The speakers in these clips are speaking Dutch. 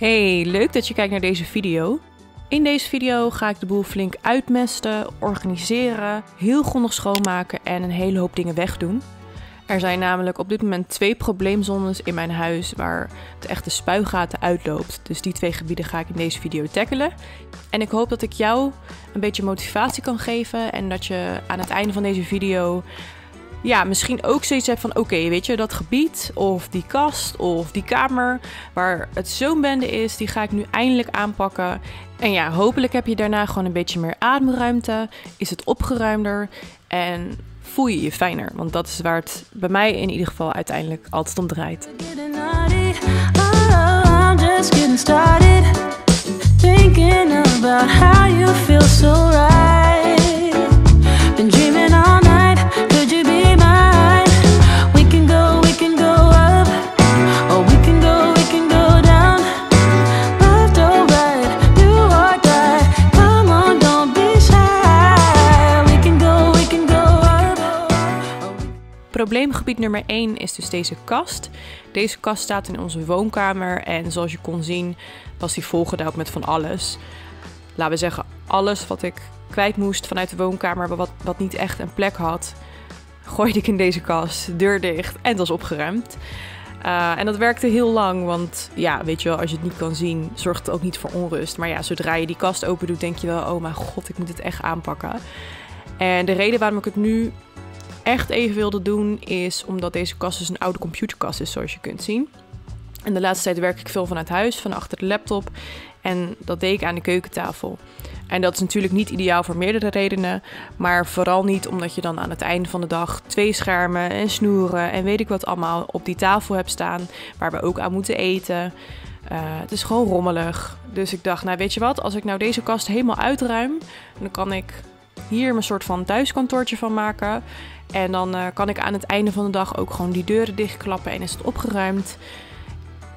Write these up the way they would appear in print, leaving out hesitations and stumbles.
Hey, leuk dat je kijkt naar deze video. In deze video ga ik de boel flink uitmesten, organiseren, heel grondig schoonmaken en een hele hoop dingen wegdoen. Er zijn namelijk op dit moment 2 probleemzones in mijn huis waar het echt de spuigaten uitloopt. Dus die 2 gebieden ga ik in deze video tackelen. En ik hoop dat ik jou een beetje motivatie kan geven en dat je aan het einde van deze video misschien ook zoiets hebt van oké, weet je, dat gebied of die kast of die kamer waar het zo'n bende is, die ga ik nu eindelijk aanpakken. En ja, hopelijk heb je daarna gewoon een beetje meer ademruimte, is het opgeruimder en voel je je fijner. Want dat is waar het bij mij in ieder geval uiteindelijk altijd om draait. Probleemgebied nummer 1 is dus deze kast. Deze kast staat in onze woonkamer en zoals je kon zien was die volgedouwd met van alles. Laten we zeggen alles wat ik kwijt moest vanuit de woonkamer, wat niet echt een plek had, gooide ik in deze kast, deur dicht en het was opgeruimd. En dat werkte heel lang, want ja, weet je wel, als je het niet kan zien, zorgt het ook niet voor onrust. Maar ja, zodra je die kast open doet, denk je wel, oh mijn god, ik moet het echt aanpakken. En de reden waarom ik het nu echt even wilde doen is omdat deze kast dus een oude computerkast is, zoals je kunt zien. En de laatste tijd werk ik veel vanuit huis, van achter de laptop. En dat deed ik aan de keukentafel. En dat is natuurlijk niet ideaal voor meerdere redenen. Maar vooral niet omdat je dan aan het einde van de dag 2 schermen en snoeren en weet ik wat allemaal op die tafel hebt staan. Waar we ook aan moeten eten. Het is gewoon rommelig. Dus ik dacht, nou weet je wat, als ik nou deze kast helemaal uitruim, dan kan ik hier mijn soort van thuiskantoortje van maken. En dan kan ik aan het einde van de dag ook gewoon die deuren dichtklappen en is het opgeruimd.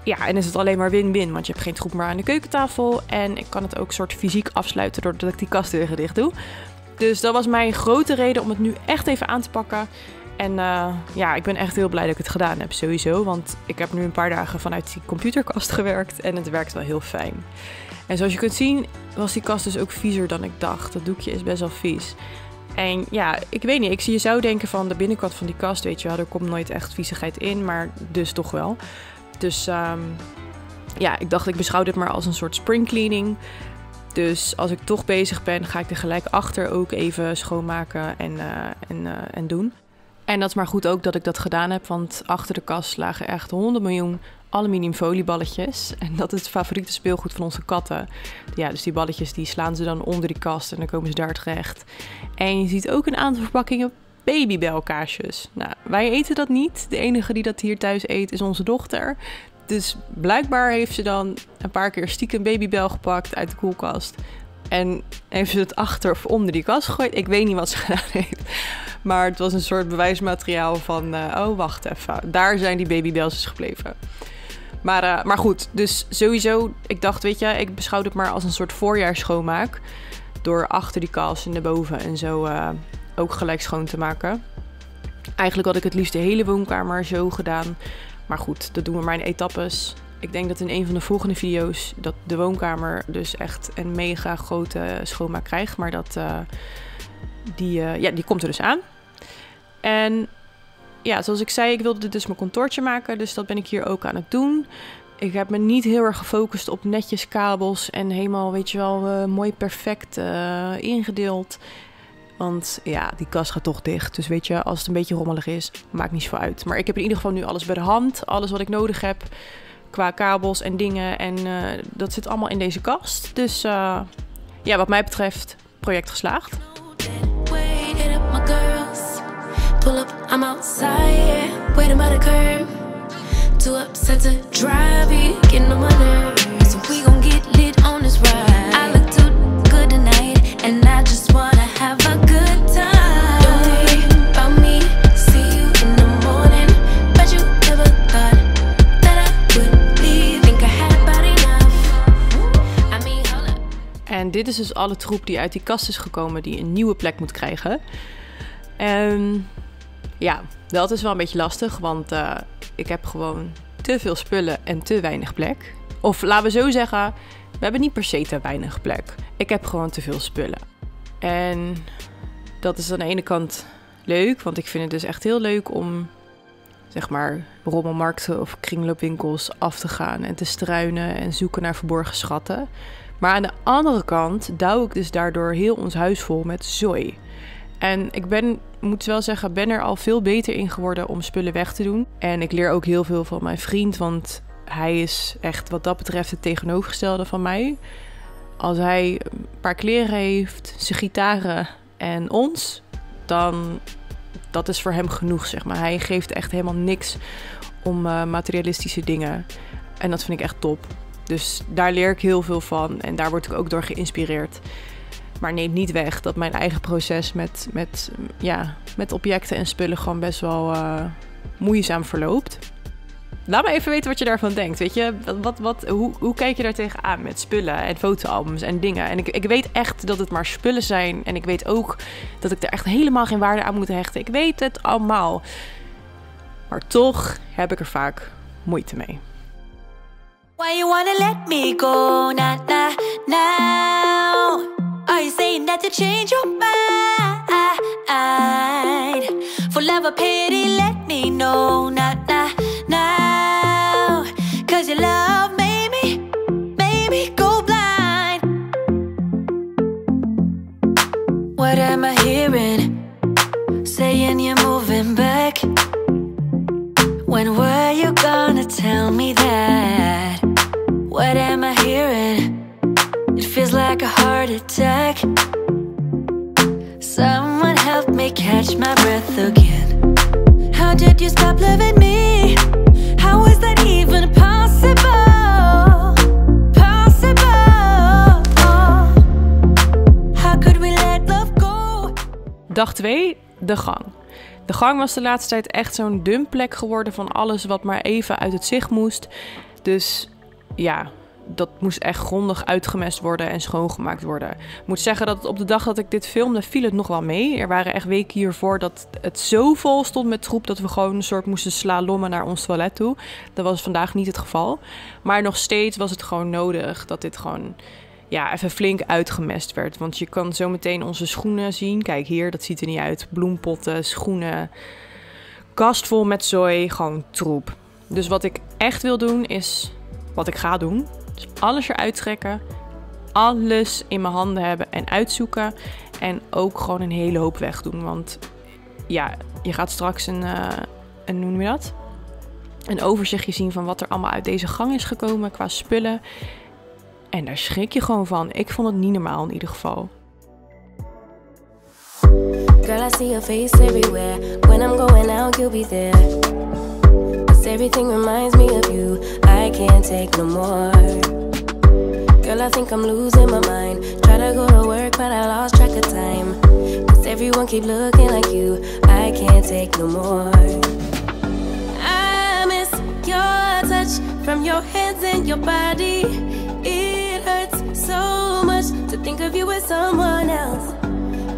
Ja, en is het alleen maar win-win, want je hebt geen troep meer aan de keukentafel. En ik kan het ook soort fysiek afsluiten doordat ik die kastdeuren dicht doe. Dus dat was mijn grote reden om het nu echt even aan te pakken. En ik ben echt heel blij dat ik het gedaan heb sowieso. Want ik heb nu een paar dagen vanuit die computerkast gewerkt en het werkt wel heel fijn. En zoals je kunt zien was die kast dus ook viezer dan ik dacht. Dat doekje is best wel vies. En ja, ik weet niet, je zou denken van de binnenkant van die kast, weet je wel, er komt nooit echt viezigheid in, maar dus toch wel. Dus ik dacht, ik beschouw dit maar als een soort springcleaning. Dus als ik toch bezig ben, ga ik er gelijk achter ook even schoonmaken en doen. En dat is maar goed ook dat ik dat gedaan heb, want achter de kast lagen echt 100 miljoen aluminiumfolieballetjes. En dat is het favoriete speelgoed van onze katten. Ja, dus die balletjes die slaan ze dan onder die kast en dan komen ze daar terecht. En je ziet ook een aantal verpakkingen babybelkaasjes. Nou, wij eten dat niet. De enige die dat hier thuis eet is onze dochter. Dus blijkbaar heeft ze dan een paar keer stiekem babybel gepakt uit de koelkast. En heeft ze het achter of onder die kast gegooid. Ik weet niet wat ze gedaan heeft. Maar het was een soort bewijsmateriaal van, oh wacht even, daar zijn die babybeltjes gebleven. Maar goed, dus sowieso, ik dacht, weet je, ik beschouw het maar als een soort voorjaarsschoonmaak. Door achter die kast en daarboven en zo ook gelijk schoon te maken. Eigenlijk had ik het liefst de hele woonkamer zo gedaan. Maar goed, dat doen we maar in etappes. Ik denk dat in een van de volgende video's dat de woonkamer dus echt een mega grote schoonmaak krijgt. Maar die komt er dus aan. En ja, zoals ik zei, ik wilde dus mijn kantoortje maken. Dus dat ben ik hier ook aan het doen. Ik heb me niet heel erg gefocust op netjes kabels en helemaal, weet je wel, mooi perfect ingedeeld. Want ja, die kast gaat toch dicht. Dus weet je, als het een beetje rommelig is, maakt niet zoveel uit. Maar ik heb in ieder geval nu alles bij de hand. Alles wat ik nodig heb qua kabels en dingen. En dat zit allemaal in deze kast. Dus wat mij betreft, project geslaagd. Pull up, I'm outside, waiting by the curb. Too upset to drive, getting on my nerves. So we gon' get lit on this ride. I look too good tonight, and I just wanna have a good time. Don't worry about me, see you in the morning. Bet you never thought that I would leave. Think I had about enough. I mean, hold up. En dit is dus alle troep die uit die kast is gekomen, die een nieuwe plek moet krijgen. Ja, dat is wel een beetje lastig, want ik heb gewoon te veel spullen en te weinig plek. Of laten we zo zeggen, we hebben niet per se te weinig plek. Ik heb gewoon te veel spullen. En dat is aan de ene kant leuk, want ik vind het dus echt heel leuk om, zeg maar, rommelmarkten of kringloopwinkels af te gaan en te struinen en zoeken naar verborgen schatten. Maar aan de andere kant douw ik dus daardoor heel ons huis vol met zooi. En ik moet wel zeggen, ben er al veel beter in geworden om spullen weg te doen. En ik leer ook heel veel van mijn vriend, want hij is echt wat dat betreft het tegenovergestelde van mij. Als hij een paar kleren heeft, zijn gitaren en ons, dan dat is voor hem genoeg, zeg maar. Hij geeft echt helemaal niks om materialistische dingen. En dat vind ik echt top. Dus daar leer ik heel veel van en daar word ik ook door geïnspireerd. Maar neemt niet weg dat mijn eigen proces met objecten en spullen gewoon best wel moeizaam verloopt. Laat me even weten wat je daarvan denkt. Weet je, hoe kijk je daar tegenaan met spullen en fotoalbums en dingen? En ik weet echt dat het maar spullen zijn. En ik weet ook dat ik er echt helemaal geen waarde aan moet hechten. Ik weet het allemaal. Maar toch heb ik er vaak moeite mee. Why you wanna let me go now? Are you saying that to change your mind? For love or pity, let me know now. Cause your love made me go blind. What am I hearing? Saying you're moving back. When were you gonna tell me that? What am I hearing? It feels like a heart attack. Someone help me catch my breath again. How did you stop loving me? How is that even possible? How could we let love go? Dag 2, de gang. De gang was de laatste tijd echt zo'n dumpplek geworden van alles wat maar even uit het zicht moest. Dus ja, dat moest echt grondig uitgemest worden en schoongemaakt worden. Ik moet zeggen dat op de dag dat ik dit filmde, viel het nog wel mee. Er waren echt weken hiervoor dat het zo vol stond met troep dat we gewoon een soort moesten slalommen naar ons toilet toe. Dat was vandaag niet het geval. Maar nog steeds was het gewoon nodig dat dit gewoon even flink uitgemest werd. Want je kan zo meteen onze schoenen zien. Kijk hier, dat ziet er niet uit. Bloempotten, schoenen, kast vol met zooi, gewoon troep. Dus wat ik echt wil doen is, wat ik ga doen, dus alles eruit trekken, alles in mijn handen hebben en uitzoeken. En ook gewoon een hele hoop wegdoen. Want ja, je gaat straks hoe noem je dat? Een overzichtje zien van wat er allemaal uit deze gang is gekomen qua spullen. En daar schrik je gewoon van. Ik vond het niet normaal in ieder geval. Girl, I see your face everywhere. When I'm going out, you'll be there. 'Cause everything reminds me of you. I can't take no more. Girl, I think I'm losing my mind. Try to go to work, but I lost track of time. 'Cause everyone keep looking like you. I can't take no more. I miss your touch from your hands and your body. It hurts so much to think of you with someone else.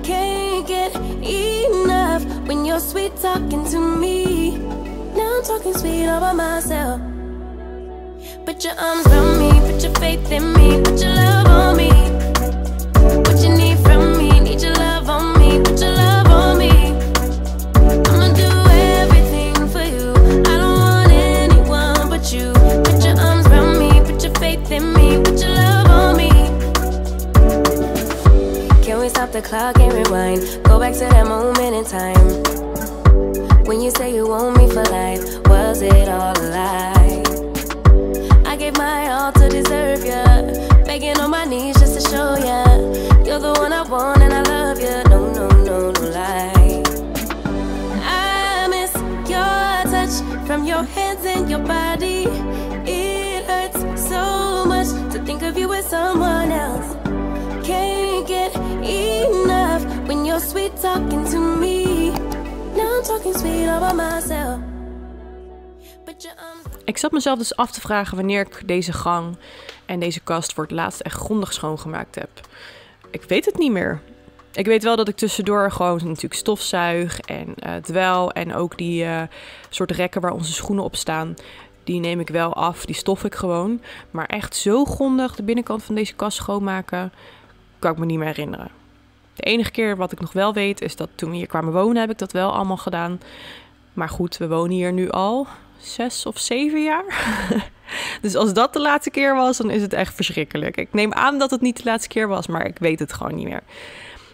Can't get enough when you're sweet talking to me. Now I'm talking sweet all by myself. Put your arms around me, put your faith in me, put your love on me. What you need from me, need your love on me, put your love on me. I'ma do everything for you. I don't want anyone but you. Put your arms around me, put your faith in me, put your love on me. Can we stop the clock and rewind? Go back to that moment in time. When you say you want me for life, was it all a lie? I gave my all to deserve ya, begging on my knees just to show ya. You're the one I want and I love ya, no, no, no, no lie. I miss your touch from your hands and your body. It hurts so much to think of you with someone else. Can't get enough when you're sweet talking to me. Now I'm talking sweet all by myself. Ik zat mezelf dus af te vragen wanneer ik deze gang en deze kast voor het laatst echt grondig schoongemaakt heb. Ik weet het niet meer. Ik weet wel dat ik tussendoor gewoon natuurlijk stofzuig en dwel en ook die soort rekken waar onze schoenen op staan. Die neem ik wel af, die stof ik gewoon. Maar echt zo grondig de binnenkant van deze kast schoonmaken, kan ik me niet meer herinneren. De enige keer wat ik nog wel weet, is dat toen we hier kwamen wonen, heb ik dat wel allemaal gedaan. Maar goed, we wonen hier nu al 6 of 7 jaar. Dus als dat de laatste keer was, dan is het echt verschrikkelijk. Ik neem aan dat het niet de laatste keer was, maar ik weet het gewoon niet meer.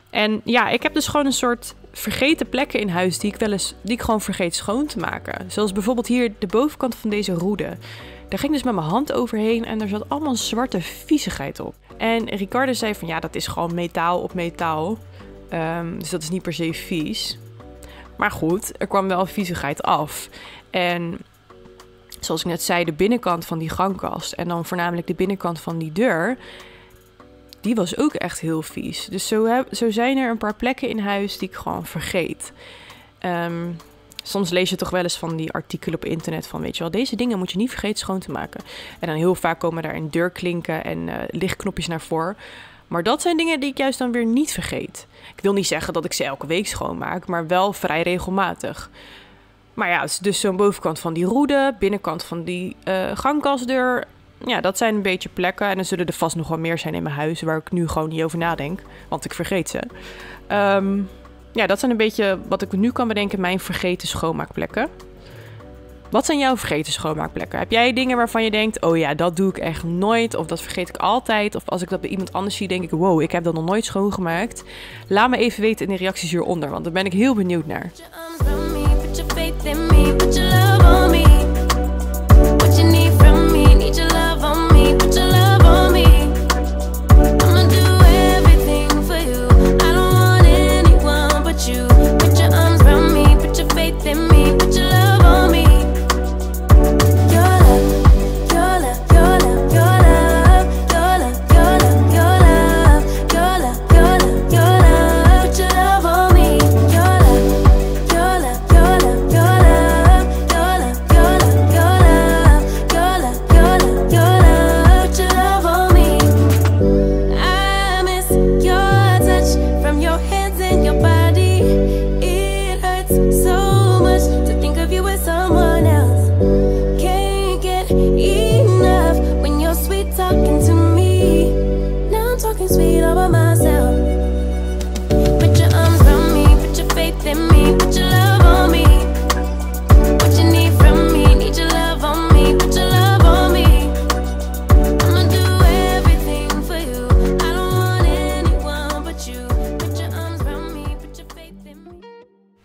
En ja, ik heb dus gewoon een soort vergeten plekken in huis die ik gewoon vergeet schoon te maken. Zoals bijvoorbeeld hier de bovenkant van deze roede. Daar ging ik dus met mijn hand overheen en er zat allemaal zwarte viezigheid op. En Ricardo zei van ja, dat is gewoon metaal op metaal. Dus dat is niet per se vies. Maar goed, er kwam wel viezigheid af. En zoals ik net zei, de binnenkant van die gangkast en dan voornamelijk de binnenkant van die deur, die was ook echt heel vies. Dus zo zijn er een paar plekken in huis die ik gewoon vergeet. Soms lees je toch wel eens van die artikelen op internet van, weet je wel, deze dingen moet je niet vergeten schoon te maken. En dan heel vaak komen daar in deurklinken en lichtknopjes naar voren. Maar dat zijn dingen die ik juist dan weer niet vergeet. Ik wil niet zeggen dat ik ze elke week schoonmaak, maar wel vrij regelmatig. Maar ja, dus zo'n bovenkant van die roede, binnenkant van die gangkastdeur. Ja, dat zijn een beetje plekken. En dan zullen er vast nog wel meer zijn in mijn huis waar ik nu gewoon niet over nadenk. Want ik vergeet ze. Ja, dat zijn een beetje wat ik nu kan bedenken, mijn vergeten schoonmaakplekken. Wat zijn jouw vergeten schoonmaakplekken? Heb jij dingen waarvan je denkt, oh ja, dat doe ik echt nooit. Of dat vergeet ik altijd. Of als ik dat bij iemand anders zie, denk ik, wow, ik heb dat nog nooit schoongemaakt. Laat me even weten in de reacties hieronder, want daar ben ik heel benieuwd naar.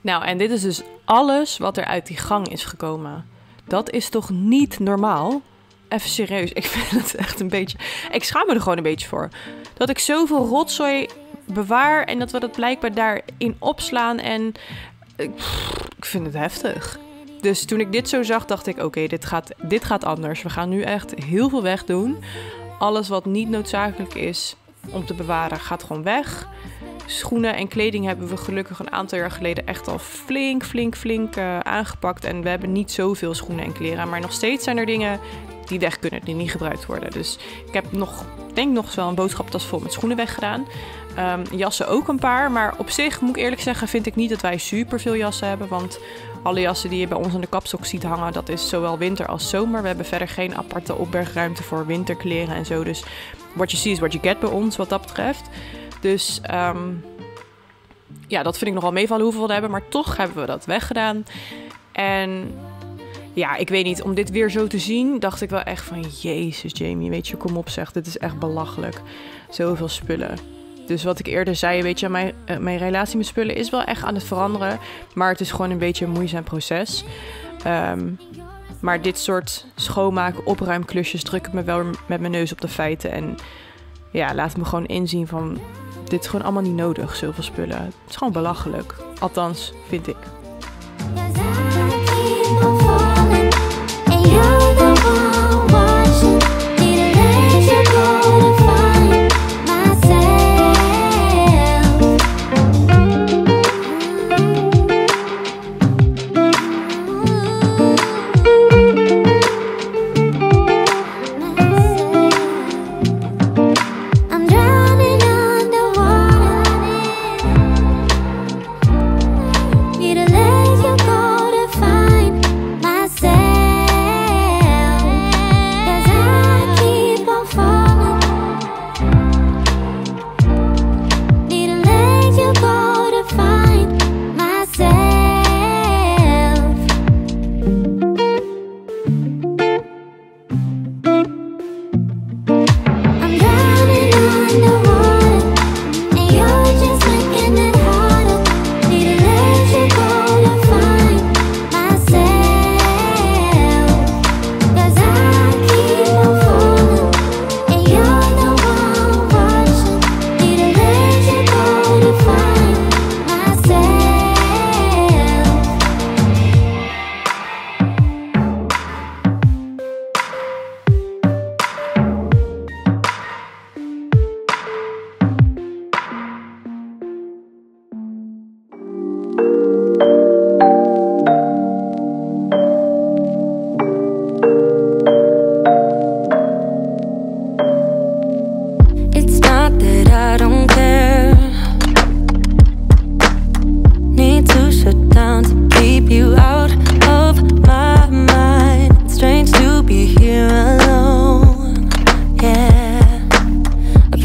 Nou, en dit is dus alles wat er uit die gang is gekomen. Dat is toch niet normaal? Even serieus, ik vind het echt een beetje... Ik schaam me er gewoon een beetje voor. Dat ik zoveel rotzooi bewaar en dat we dat blijkbaar daarin opslaan. En ik vind het heftig. Dus toen ik dit zo zag, dacht ik, oké, dit gaat anders. We gaan nu echt heel veel wegdoen. Alles wat niet noodzakelijk is om te bewaren, gaat gewoon weg. Schoenen en kleding hebben we gelukkig een aantal jaar geleden echt al flink aangepakt. En we hebben niet zoveel schoenen en kleren. Maar nog steeds zijn er dingen die weg kunnen, die niet gebruikt worden. Dus ik heb nog wel een boodschappentas vol met schoenen weggedaan. Jassen ook een paar. Maar op zich, moet ik eerlijk zeggen, vind ik niet dat wij super veel jassen hebben. Want alle jassen die je bij ons aan de kapstok ziet hangen, dat is zowel winter als zomer. We hebben verder geen aparte opbergruimte voor winterkleren en zo. Dus what you see is what you get bij ons, wat dat betreft. Dus ja, dat vind ik nogal meevallen hoeveel we hebben. Maar toch hebben we dat weggedaan. En ja, ik weet niet, om dit weer zo te zien, dacht ik wel echt van, jezus Jamie, weet je, kom op zeg, dit is echt belachelijk. Zoveel spullen. Dus wat ik eerder zei, weet je, mijn relatie met spullen is wel echt aan het veranderen. Maar het is gewoon een beetje een moeizaam proces. Maar dit soort schoonmaken, opruimklusjes drukken me wel met mijn neus op de feiten. En ja, laat me gewoon inzien van, dit is gewoon allemaal niet nodig, zoveel spullen. Het is gewoon belachelijk. Althans, vind ik. Need to let you go.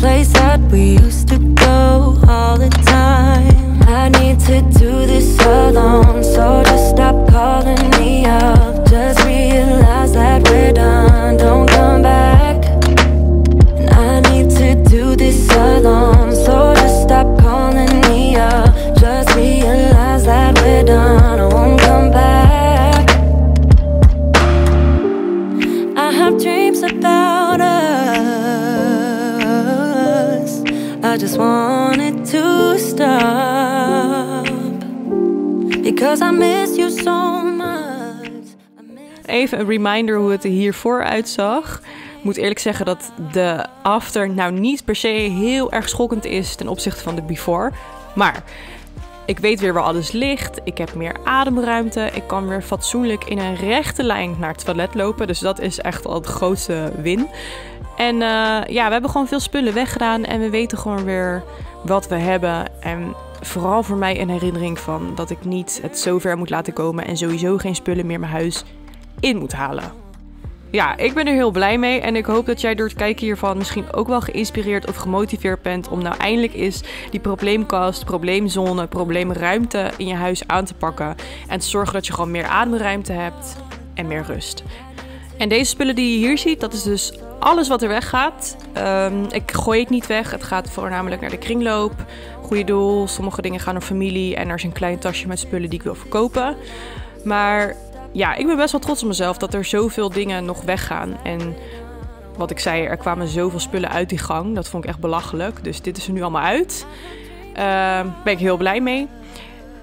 place that we used to go all the time. I need to do this alone, so just stop calling me up. Just realize that we're done, don't come back. And I need to do this alone, so just stop calling me up. Just realize that we're done, I won't come back. I have dreams about us, I just want it to stop, because I miss you so much. Even een reminder hoe het er hiervoor uitzag. Ik moet eerlijk zeggen dat de after nou niet per se heel erg schokkend is ten opzichte van de before. Maar ik weet weer waar alles ligt. Ik heb meer ademruimte. Ik kan weer fatsoenlijk in een rechte lijn naar het toilet lopen. Dus dat is echt al het grootste win. En ja, we hebben gewoon veel spullen weggedaan. En we weten gewoon weer wat we hebben. En vooral voor mij een herinnering van dat ik niet het zo ver moet laten komen. En sowieso geen spullen meer mijn huis in moet halen. Ja, ik ben er heel blij mee en ik hoop dat jij door het kijken hiervan misschien ook wel geïnspireerd of gemotiveerd bent om nou eindelijk eens die probleemkast, probleemzone, probleemruimte in je huis aan te pakken en te zorgen dat je gewoon meer ademruimte hebt en meer rust. En deze spullen die je hier ziet, dat is dus alles wat er weggaat. Ik gooi het niet weg, het gaat voornamelijk naar de kringloop, goede doel, sommige dingen gaan naar familie en er is een klein tasje met spullen die ik wil verkopen. Maar ja, ik ben best wel trots op mezelf dat er zoveel dingen nog weggaan. En wat ik zei, er kwamen zoveel spullen uit die gang. Dat vond ik echt belachelijk. Dus dit is er nu allemaal uit. Ben ik heel blij mee.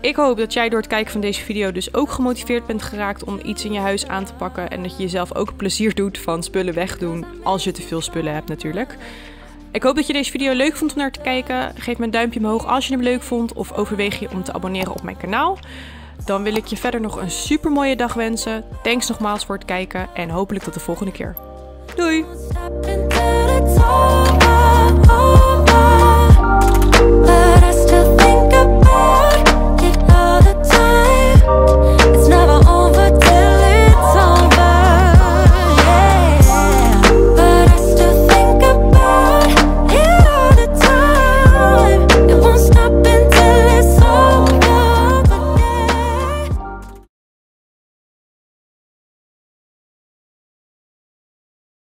Ik hoop dat jij door het kijken van deze video dus ook gemotiveerd bent geraakt om iets in je huis aan te pakken. En dat je jezelf ook plezier doet van spullen wegdoen als je te veel spullen hebt natuurlijk. Ik hoop dat je deze video leuk vond om naar te kijken. Geef me een duimpje omhoog als je hem leuk vond. Of overweeg je om te abonneren op mijn kanaal. Dan wil ik je verder nog een super mooie dag wensen. Thanks nogmaals voor het kijken en hopelijk tot de volgende keer. Doei!